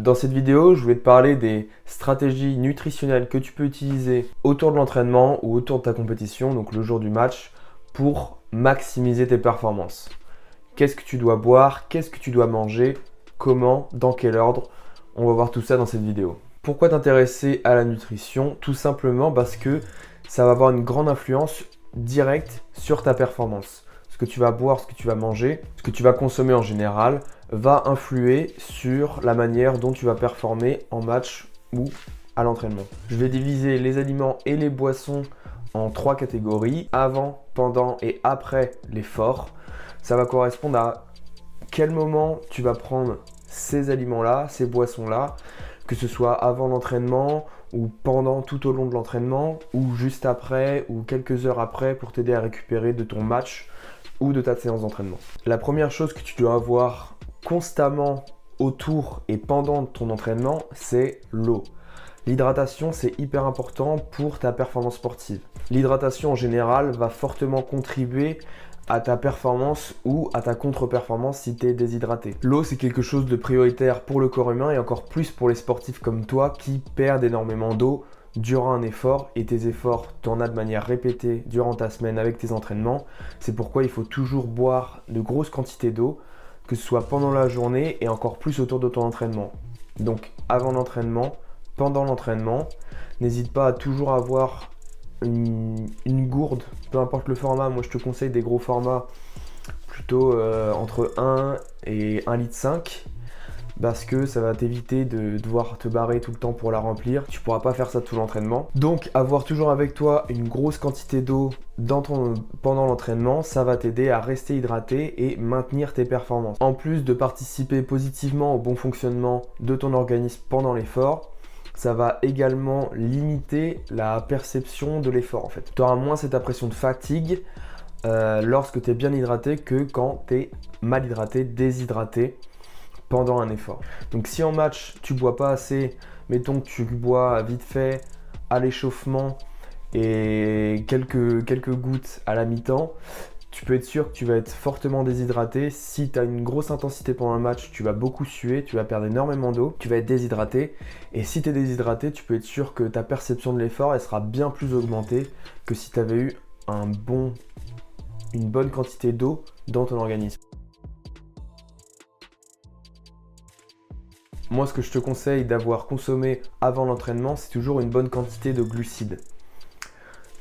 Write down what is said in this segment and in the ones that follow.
Dans cette vidéo, je vais te parler des stratégies nutritionnelles que tu peux utiliser autour de l'entraînement ou autour de ta compétition, donc le jour du match, pour maximiser tes performances. Qu'est-ce que tu dois boire? Qu'est-ce que tu dois manger? Comment? Dans quel ordre? On va voir tout ça dans cette vidéo. Pourquoi t'intéresser à la nutrition? Tout simplement parce que ça va avoir une grande influence directe sur ta performance. Ce que tu vas boire, ce que tu vas manger, ce que tu vas consommer en général va influer sur la manière dont tu vas performer en match ou à l'entraînement. Je vais diviser les aliments et les boissons en 3 catégories, avant, pendant et après l'effort. Ça va correspondre à quel moment tu vas prendre ces aliments-là, ces boissons-là, que ce soit avant l'entraînement ou pendant tout au long de l'entraînement ou juste après ou quelques heures après pour t'aider à récupérer de ton match ou de ta séance d'entraînement. La première chose que tu dois avoir constamment autour et pendant ton entraînement, c'est l'eau. L'hydratation, c'est hyper important pour ta performance sportive. L'hydratation en général va fortement contribuer à ta performance ou à ta contre-performance si tu es déshydraté. L'eau, c'est quelque chose de prioritaire pour le corps humain et encore plus pour les sportifs comme toi qui perdent énormément d'eau durant un effort, et tes efforts, tu en as de manière répétée durant ta semaine avec tes entraînements. C'est pourquoi il faut toujours boire de grosses quantités d'eau, que ce soit pendant la journée et encore plus autour de ton entraînement. Donc avant l'entraînement, pendant l'entraînement, n'hésite pas à toujours avoir une gourde, peu importe le format. Moi je te conseille des gros formats, plutôt entre 1 et 1,5 litre, parce que ça va t'éviter de devoir te barrer tout le temps pour la remplir. Tu pourras pas faire ça tout l'entraînement. Donc avoir toujours avec toi une grosse quantité d'eau pendant l'entraînement, ça va t'aider à rester hydraté et maintenir tes performances. En plus de participer positivement au bon fonctionnement de ton organisme pendant l'effort, ça va également limiter la perception de l'effort en fait. Tu auras moins cette impression de fatigue lorsque tu es bien hydraté que quand tu es mal hydraté, déshydraté pendant un effort. Donc si en match tu bois pas assez, mettons que tu bois vite fait à l'échauffement et quelques gouttes à la mi-temps, tu peux être sûr que tu vas être fortement déshydraté. Si tu as une grosse intensité pendant le match, tu vas beaucoup suer, tu vas perdre énormément d'eau, tu vas être déshydraté. Et si tu es déshydraté, tu peux être sûr que ta perception de l'effort, elle sera bien plus augmentée que si tu avais eu une bonne quantité d'eau dans ton organisme. Moi, ce que je te conseille d'avoir consommé avant l'entraînement, c'est toujours une bonne quantité de glucides.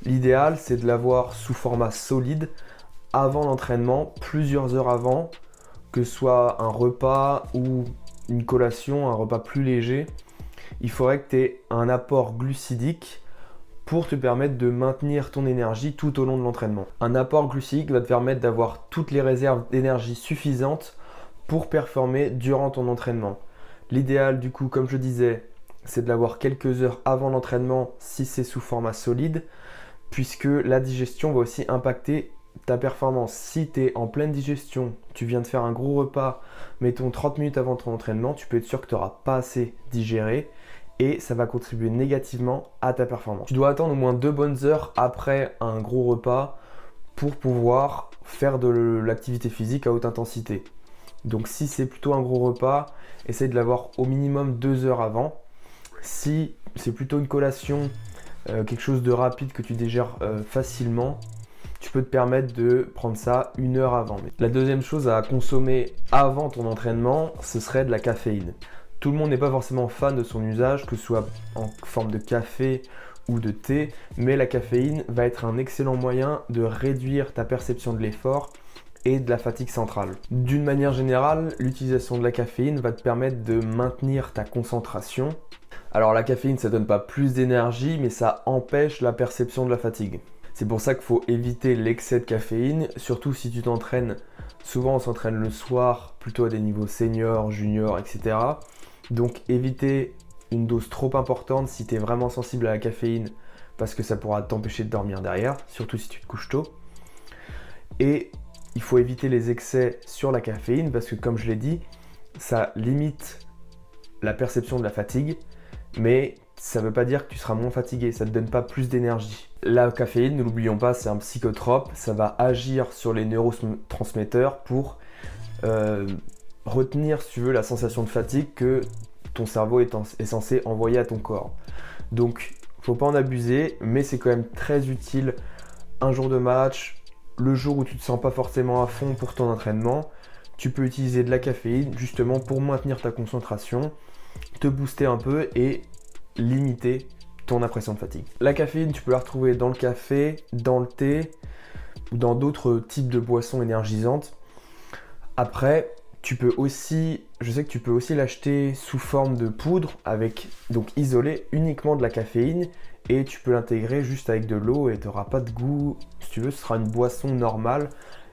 L'idéal, c'est de l'avoir sous format solide avant l'entraînement, plusieurs heures avant, que ce soit un repas ou une collation, un repas plus léger. Il faudrait que tu aies un apport glucidique pour te permettre de maintenir ton énergie tout au long de l'entraînement. Un apport glucidique va te permettre d'avoir toutes les réserves d'énergie suffisantes pour performer durant ton entraînement. L'idéal du coup, comme je disais, c'est de l'avoir quelques heures avant l'entraînement si c'est sous format solide, puisque la digestion va aussi impacter ta performance. Si tu es en pleine digestion, tu viens de faire un gros repas, mettons 30 minutes avant ton entraînement, tu peux être sûr que tu n'auras pas assez digéré et ça va contribuer négativement à ta performance. Tu dois attendre au moins 2 bonnes heures après un gros repas pour pouvoir faire de l'activité physique à haute intensité. Donc si c'est plutôt un gros repas, essaye de l'avoir au minimum 2 heures avant. Si c'est plutôt une collation, quelque chose de rapide que tu digères facilement, tu peux te permettre de prendre ça 1 heure avant. La deuxième chose à consommer avant ton entraînement, ce serait de la caféine. Tout le monde n'est pas forcément fan de son usage, que ce soit en forme de café ou de thé, mais la caféine va être un excellent moyen de réduire ta perception de l'effort et de la fatigue centrale. D'une manière générale, l'utilisation de la caféine va te permettre de maintenir ta concentration. Alors la caféine, ça donne pas plus d'énergie, mais ça empêche la perception de la fatigue. C'est pour ça qu'il faut éviter l'excès de caféine, surtout si tu t'entraînes. Souvent on s'entraîne le soir, plutôt à des niveaux seniors, juniors, etc. Donc éviter une dose trop importante si tu es vraiment sensible à la caféine, parce que ça pourra t'empêcher de dormir derrière, surtout si tu te couches tôt. Et il faut éviter les excès sur la caféine parce que, comme je l'ai dit, ça limite la perception de la fatigue, mais ça ne veut pas dire que tu seras moins fatigué, ça ne te donne pas plus d'énergie. La caféine, ne l'oublions pas, c'est un psychotrope, ça va agir sur les neurotransmetteurs pour retenir, si tu veux, la sensation de fatigue que ton cerveau est censé envoyer à ton corps. Donc, faut pas en abuser, mais c'est quand même très utile un jour de match, le jour où tu te sens pas forcément à fond pour ton entraînement. Tu peux utiliser de la caféine justement pour maintenir ta concentration, te booster un peu et limiter ton impression de fatigue. La caféine, tu peux la retrouver dans le café, dans le thé ou dans d'autres types de boissons énergisantes. Après, je sais que tu peux aussi l'acheter sous forme de poudre, donc isolé uniquement de la caféine, et tu peux l'intégrer juste avec de l'eau et tu n'auras pas de goût. Si tu veux, ce sera une boisson normale,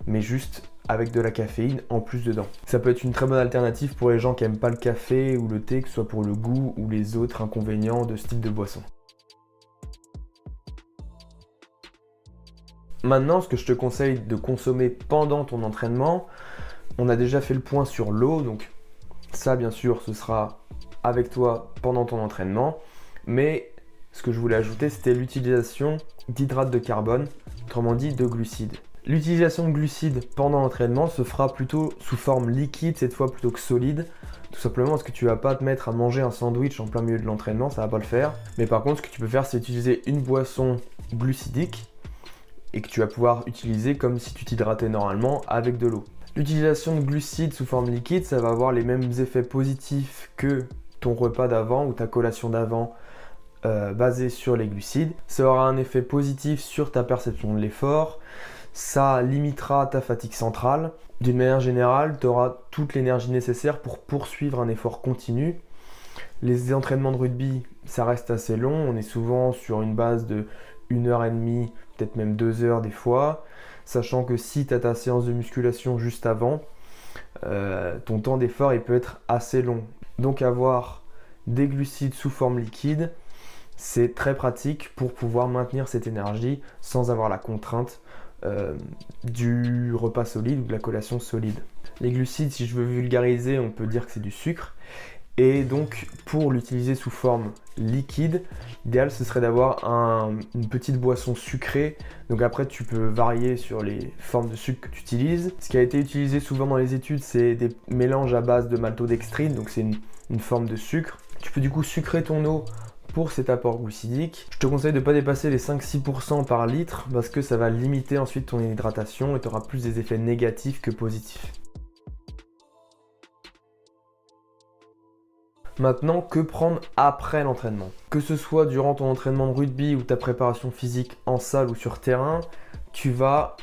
mais juste avec de la caféine en plus dedans. Ça peut être une très bonne alternative pour les gens qui n'aiment pas le café ou le thé, que ce soit pour le goût ou les autres inconvénients de ce type de boisson. Maintenant, ce que je te conseille de consommer pendant ton entraînement, on a déjà fait le point sur l'eau, donc ça bien sûr ce sera avec toi pendant ton entraînement, mais ce que je voulais ajouter c'était l'utilisation d'hydrates de carbone, autrement dit de glucides. L'utilisation de glucides pendant l'entraînement se fera plutôt sous forme liquide cette fois plutôt que solide, tout simplement parce que tu vas pas te mettre à manger un sandwich en plein milieu de l'entraînement, ça va pas le faire. Mais par contre ce que tu peux faire c'est utiliser une boisson glucidique et que tu vas pouvoir utiliser comme si tu t'hydratais normalement avec de l'eau. L'utilisation de glucides sous forme liquide, ça va avoir les mêmes effets positifs que ton repas d'avant ou ta collation d'avant basée sur les glucides. Ça aura un effet positif sur ta perception de l'effort, ça limitera ta fatigue centrale. D'une manière générale, tu auras toute l'énergie nécessaire pour poursuivre un effort continu. Les entraînements de rugby, ça reste assez long, on est souvent sur une base de 1h30, peut-être même 2 heures des fois. Sachant que si tu as ta séance de musculation juste avant, ton temps d'effort il peut être assez long. Donc avoir des glucides sous forme liquide, c'est très pratique pour pouvoir maintenir cette énergie sans avoir la contrainte du repas solide ou de la collation solide. Les glucides, si je veux vulgariser, on peut dire que c'est du sucre. Et donc pour l'utiliser sous forme liquide, l'idéal ce serait d'avoir une petite boisson sucrée. Donc après tu peux varier sur les formes de sucre que tu utilises. Ce qui a été utilisé souvent dans les études, c'est des mélanges à base de maltodextrine, donc c'est une forme de sucre. Tu peux du coup sucrer ton eau pour cet apport glucidique. Je te conseille de ne pas dépasser les 5-6% par litre parce que ça va limiter ensuite ton hydratation et tu auras plus des effets négatifs que positifs. Maintenant, que prendre après l'entraînement? Que ce soit durant ton entraînement de rugby ou ta préparation physique en salle ou sur terrain, tu vas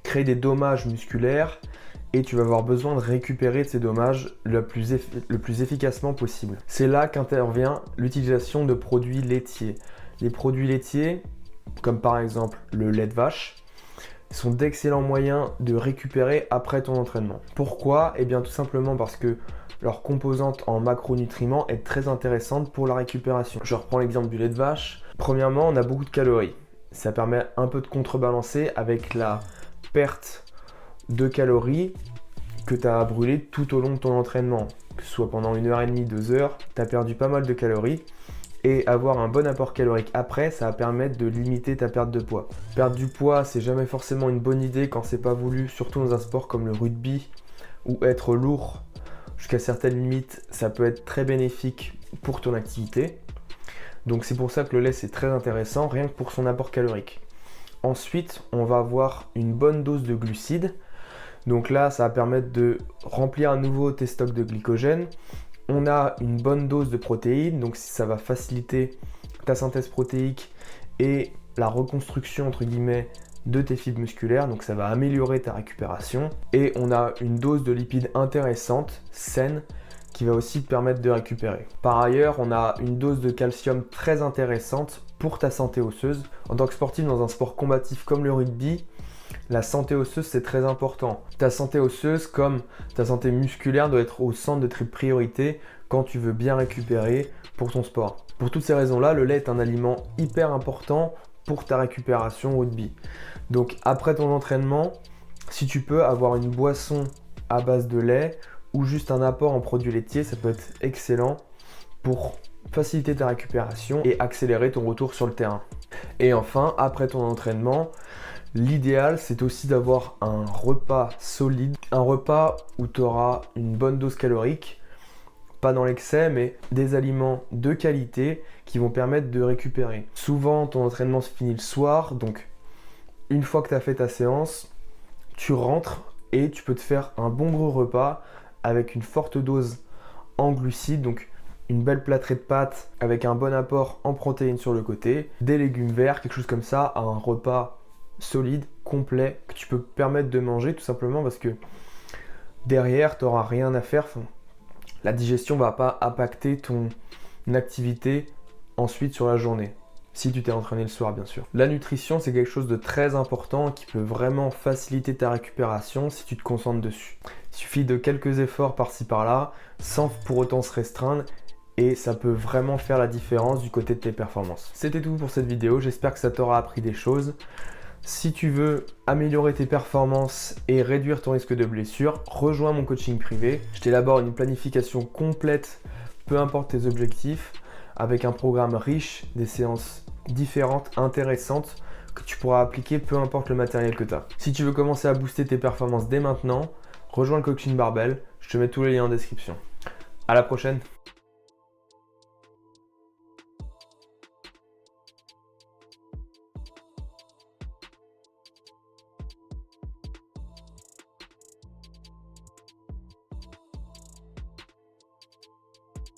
créer des dommages musculaires et tu vas avoir besoin de récupérer de ces dommages le plus efficacement possible. C'est là qu'intervient l'utilisation de produits laitiers. Les produits laitiers, comme par exemple le lait de vache, sont d'excellents moyens de récupérer après ton entraînement. Pourquoi? Eh bien tout simplement parce que leur composante en macronutriments est très intéressante pour la récupération. Je reprends l'exemple du lait de vache. Premièrement, on a beaucoup de calories. Ça permet un peu de contrebalancer avec la perte de calories que tu as brûlées tout au long de ton entraînement. Que ce soit pendant 1h30, 2 heures, tu as perdu pas mal de calories. Et avoir un bon apport calorique après, ça va permettre de limiter ta perte de poids. Perdre du poids, c'est jamais forcément une bonne idée quand c'est pas voulu, surtout dans un sport comme le rugby, où être lourd jusqu'à certaines limites, ça peut être très bénéfique pour ton activité. Donc c'est pour ça que le lait c'est très intéressant, rien que pour son apport calorique. Ensuite, on va avoir une bonne dose de glucides. Donc là, ça va permettre de remplir à nouveau tes stocks de glycogène. On a une bonne dose de protéines, donc ça va faciliter ta synthèse protéique et la reconstruction entre guillemets de tes fibres musculaires, donc ça va améliorer ta récupération. Et on a une dose de lipides intéressante, saine, qui va aussi te permettre de récupérer. Par ailleurs, on a une dose de calcium très intéressante pour ta santé osseuse. En tant que sportif dans un sport combatif comme le rugby, la santé osseuse c'est très important. Ta santé osseuse comme ta santé musculaire doit être au centre de tes priorités quand tu veux bien récupérer pour ton sport. Pour toutes ces raisons-là, le lait est un aliment hyper important pour ta récupération au rugby. Donc après ton entraînement, si tu peux avoir une boisson à base de lait ou juste un apport en produits laitiers, ça peut être excellent pour faciliter ta récupération et accélérer ton retour sur le terrain. Et enfin, après ton entraînement, l'idéal c'est aussi d'avoir un repas solide, un repas où tu auras une bonne dose calorique pas dans l'excès, mais des aliments de qualité qui vont permettre de récupérer. Souvent, ton entraînement se finit le soir, donc une fois que tu as fait ta séance, tu rentres et tu peux te faire un bon gros repas avec une forte dose en glucides, donc une belle plâtrée de pâtes avec un bon apport en protéines sur le côté, des légumes verts, quelque chose comme ça, un repas solide, complet, que tu peux te permettre de manger tout simplement parce que derrière, tu n'auras rien à faire. La digestion ne va pas impacter ton activité ensuite sur la journée. Si tu t'es entraîné le soir, bien sûr. La nutrition, c'est quelque chose de très important qui peut vraiment faciliter ta récupération si tu te concentres dessus. Il suffit de quelques efforts par-ci par-là, sans pour autant se restreindre, et ça peut vraiment faire la différence du côté de tes performances. C'était tout pour cette vidéo, j'espère que ça t'aura appris des choses. Si tu veux améliorer tes performances et réduire ton risque de blessure, rejoins mon coaching privé. Je t'élabore une planification complète, peu importe tes objectifs, avec un programme riche, des séances différentes, intéressantes, que tu pourras appliquer peu importe le matériel que tu as. Si tu veux commencer à booster tes performances dès maintenant, rejoins le coaching barbell, je te mets tous les liens en description. À la prochaine!